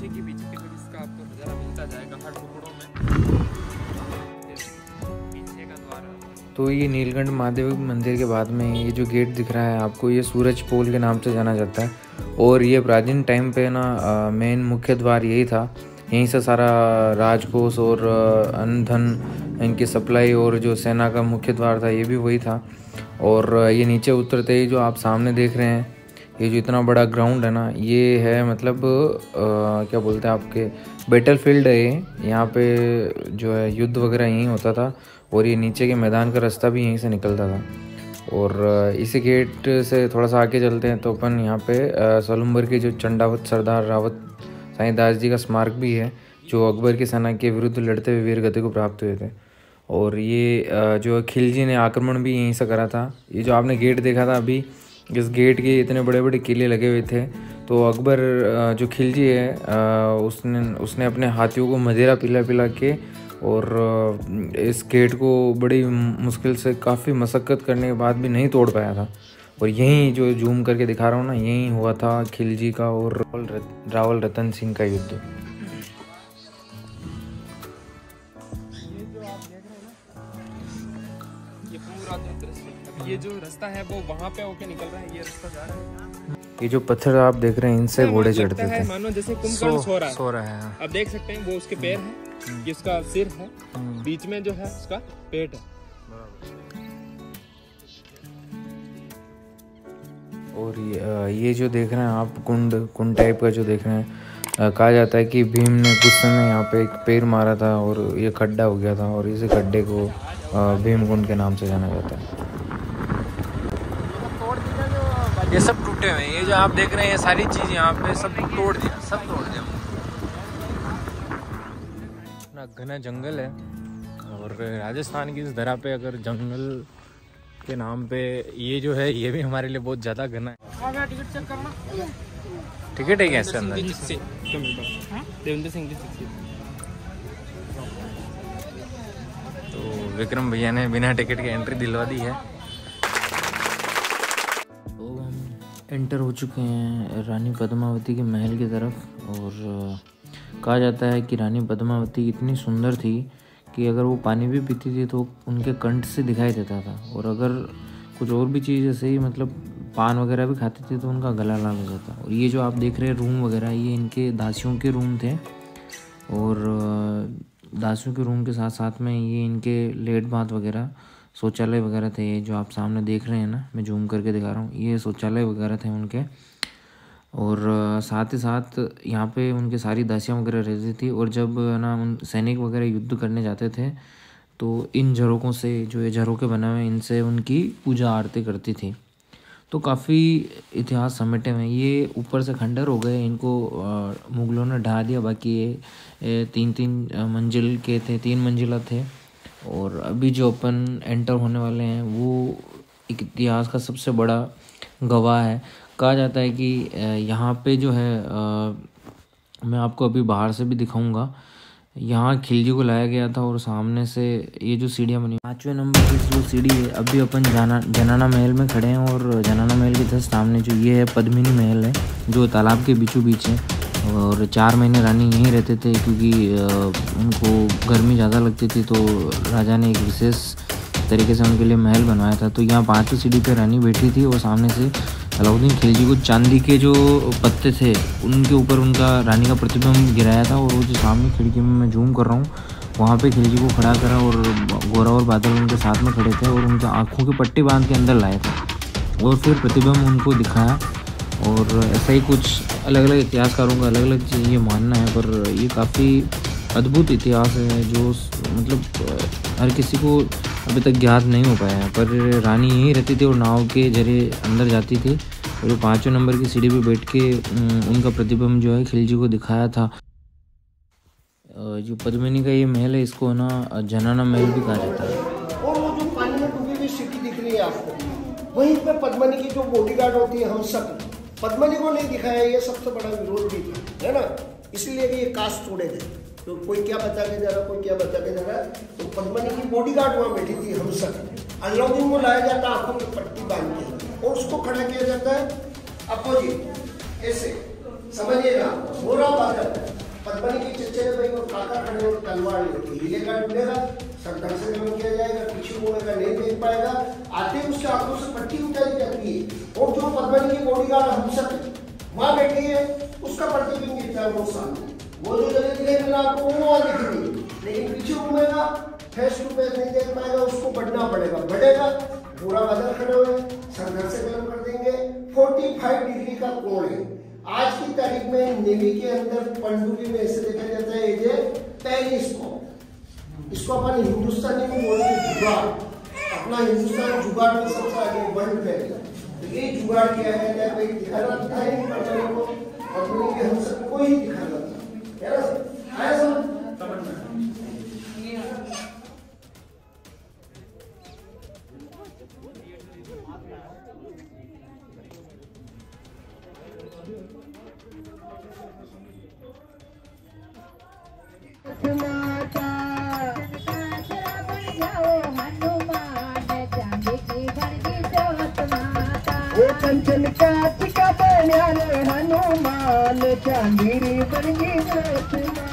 पीछे की इसका आपको नज़ारा मिलता जाएगा हर टुकड़ों में। पीछे का द्वार। तो ये नीलकंठ महादेव मंदिर के बाद में ये जो गेट दिख रहा है आपको, ये सूरज पोल के नाम से जाना जाता है। और ये प्राचीन टाइम पे ना मेन मुख्य द्वार यही था। यहीं से सारा राजकोष और अन्न धन इनकी सप्लाई और जो सेना का मुख्य द्वार था ये भी वही था। और ये नीचे उतरते ही जो आप सामने देख रहे हैं, ये जो इतना बड़ा ग्राउंड है ना, ये है मतलब क्या बोलते हैं आपके बैटल फील्ड है ये। यहाँ पे जो है युद्ध वगैरह यहीं होता था। और ये नीचे के मैदान का रास्ता भी यहीं से निकलता था। और इसी गेट से थोड़ा सा आगे चलते हैं तो अपन यहाँ पे सलूम्बर के जो चंडावत सरदार रावत साईं दास जी का स्मारक भी है, जो अकबर की सेना के विरुद्ध लड़ते हुए वीर गति को प्राप्त हुए थे। और ये जो खिलजी ने आक्रमण भी यहीं से करा था। ये जो आपने गेट देखा था अभी, इस गेट के इतने बड़े बड़े किले लगे हुए थे। तो अकबर जो खिलजी है उसने अपने हाथियों को मदिरा पिला के और इस गेट को बड़ी मुश्किल से काफ़ी मशक्क़त करने के बाद भी नहीं तोड़ पाया था। और यहीं जो जूम करके दिखा रहा हूँ ना, यहीं हुआ था खिलजी का और रावल रतन सिंह का युद्ध। ये जो रास्ता है वो वहाँ पे होके निकल रहा है, ये रास्ता जा रहा है। ये जो पत्थर आप देख रहे हैं इनसे घोड़े चढ़ते थे। मानो जैसे कुंभकर्ण सो रहा है। अब देख सकते हैं वो उसके पैर हैं, ये उसका सिर है, बीच में जो है उसका पेट है। और ये जो देख रहे हैं आप कुंड टाइप का जो देख रहे हैं, कहा जाता है कि भीम ने कुछ समय यहाँ पे एक पैर मारा था और ये खड्डा हो गया था। और इसी खड्डे को भीम कुंड के नाम से जाना जाता है। ये सब टूटे हुए हैं, ये जो आप देख रहे हैं ये सारी चीज यहाँ पे सब तोड़ दिया, सब तोड़ दिया। ना घना जंगल है। और राजस्थान की इस धरा पे अगर जंगल के नाम पे ये जो है ये भी हमारे लिए बहुत ज्यादा घना है। टिकट चेक करना, टिकट है क्या इसके अंदर? देवेंद्र सिंह जी। तो विक्रम भैया ने बिना टिकट के एंट्री दिलवा दी है। तो हम एंटर हो चुके हैं रानी पद्मावती के महल की तरफ। और कहा जाता है कि रानी पद्मावती इतनी सुंदर थी कि अगर वो पानी भी पीती थी तो उनके कंठ से दिखाई देता था। और अगर कुछ और भी चीज़ ऐसे ही मतलब पान वगैरह भी खाती थी तो उनका गला लाल हो जाता। और ये जो आप देख रहे हैं रूम वगैरह, ये इनके दासियों के रूम थे। और दासियों के रूम के साथ साथ में ये इनके लेट बाथ वगैरह, शौचालय वगैरह थे। ये जो आप सामने देख रहे हैं ना, मैं जूम करके दिखा रहा हूँ, ये शौचालय वगैरह थे उनके। और साथ ही साथ यहाँ पे उनके सारी दासियाँ वगैरह रहती थी। और जब ना उन सैनिक वगैरह युद्ध करने जाते थे तो इन झरोकों से, जो ये झरोके बने हुए, इनसे उनकी पूजा आरती करती थी। तो काफ़ी इतिहास समेटे हुए। ये ऊपर से खंडर हो गए, इनको मुगलों ने ढा दिया। बाकी ये तीन मंजिल के थे, 3 मंजिला थे। और अभी जो अपन एंटर होने वाले हैं वो एक इतिहास का सबसे बड़ा गवाह है। कहा जाता है कि यहाँ पे जो है मैं आपको अभी बाहर से भी दिखाऊंगा, यहाँ खिलजी को लाया गया था। और सामने से ये जो सीढ़ियाँ बनी, 5वें नंबर की जो सीढ़ी है, अभी अपन जनाना महल में खड़े हैं। और जनाना महल के जस्ट सामने जो ये है पद्मिनी महल है, जो तालाब के बीचों बीच है। और 4 महीने रानी यहीं रहते थे क्योंकि उनको गर्मी ज़्यादा लगती थी। तो राजा ने एक विशेष तरीके से उनके लिए महल बनवाया था। तो यहाँ 5वीं सीढ़ी पे रानी बैठी थी और सामने से अलाउद्दीन खिलजी को चांदी के जो पत्ते थे उनके ऊपर उनका रानी का प्रतिबिंब गिराया था। और वो जो सामने खिड़की में मैं जूम कर रहा हूँ, वहाँ पे खिलजी को खड़ा करा और गोरा और बादल उनके साथ में खड़े थे और उनके आँखों की पट्टी बांध के अंदर लाए थे और फिर प्रतिबिंब उनको दिखाया। और ऐसा ही कुछ अलग अलग इतिहासकारों का अलग अलग चीज़ ये मानना है, पर ये काफ़ी अद्भुत इतिहास है जो मतलब हर किसी को अभी तक ज्ञात नहीं हो पाया है। पर रानी यहीं रहती थी और नाव के जरिए अंदर जाती थी। और वो 5वें नंबर की सीढ़ी पे बैठ के उनका प्रतिबिंब जो है खिलजी को दिखाया था। जो पद्मिनी का ये महल है, इसको ना जनाना महल भी कहा जाता है। और वो जो पानी में डूबी हुई सिटी दिख रही है आपको, वहीं पे पद्मिनी की जो बॉडीगार्ड होती है, हम सब पद्मिनी को नहीं दिखाया, ये सबसे बड़ा विरोध भी था, है ना। इसलिए भी ये कास्ट तोड़े थे। तो कोई क्या बता के जा रहा, कोई क्या बता के जा रहा। तो पद्मिनी की बॉडीगार्ड वहाँ बैठी थी, हम सब। अलाउद्दीन को लाया जाता है आंखों की पट्टी बांध के और उसको खड़ा किया जाता है अपोजिट ऐसे समझिएगा। घोड़ा बादल, पद्मनी के चच्चे भाई और काका खड़े और तलवार लेके हिलेगा डूबेगा, सरदार से गमन किया जाएगा, पीछे मुड़ेगा, नहीं देख पाएगा। आते उसके आंखों से पट्टी उतारी जाती है और जो पद्मनी की बॉडीगार्ड हम सब वहां बैठी है उसका प्रतिबिंब दिखता है वो सामने। वो जो जगह दिखेगा आपको वो वहां दिखेगी, लेकिन पीछे घूमेगा, फेस टू फेस नहीं देख पाएगा, उसको बढ़ना पड़ेगा। बढ़ेगा, पूरा बादल खड़े हुए सरदार से गमन कर देंगे। 45 डिग्री का कोण है। आज की तारीख में नेवी के अंदर पनडुब्बी में ऐसे देखा जाता है ये पेरिस्कोप। इसको अपन हिंदुस्तानी में बोलते हैं जुगाड़। अपना हिंदुस्तान जुगाड़ में सबसे आगे वर्ल्ड फैलेगा। तो ये जुगाड़ क्या है भाई दिखाना था ही पद्मनी को, पद्मनी के हम सबको ही दिखाना था, है ना? आया समझ? कंचन का टिका बन्याल हनुमान चांदीरी बन गई